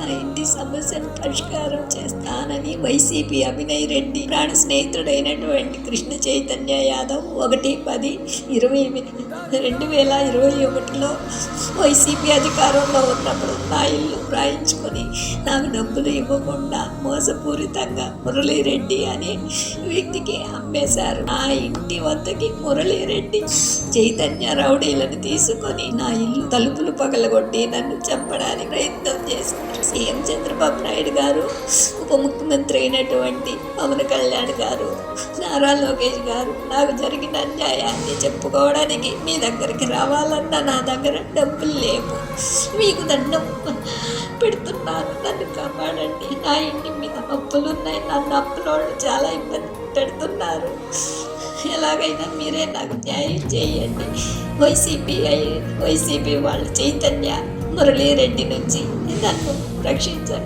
ఆ ఇంటి సమస్యను పరిష్కారం చేస్తానని వైసీపీ అభినయ్ రెడ్డి ప్రాణ స్నేహితుడైనటువంటి కృష్ణ చైతన్య యాదవ్ 1/10/2021లో వైసీపీ అధికారంలో ఉన్నప్పుడు నా ఇల్లు రాయించుకొని నాకు డబ్బులు ఇవ్వకుండా మోసపూరితంగా మురళీరెడ్డి అనే వ్యక్తికి అమ్మేశారు. ఆ ఇంటి వద్దకి మురళీరెడ్డి చైతన్య రౌడీలను తీసుకొని నా ఇల్లు తలుపులు పగలగొట్టి నన్ను చంపడానికి ప్రయత్నం చేశారు. సీఎం చంద్రబాబు నాయుడు గారు, ఉప ముఖ్యమంత్రి అయినటువంటి పవన్ కళ్యాణ్ గారు, నారా లోకేష్ గారు నాకు జరిగిన అన్యాయాన్ని చెప్పుకోవడానికి మీ దగ్గరికి రావాలన్నా నా దగ్గర డబ్బులు లేవు. మీకు దండం పెడుతున్నాను, నన్ను కాపాడండి. నా ఇంటి మీద అప్పులు ఉన్నాయి, నన్ను అప్పులోళ్ళు చాలా ఇబ్బంది పెడుతున్నారు. ఎలాగైనా మీరే నాకు న్యాయం చేయండి. వైసీపీ వాళ్ళు చైతన్య మురళీరెడ్డి నుంచి నన్ను రక్షించండి.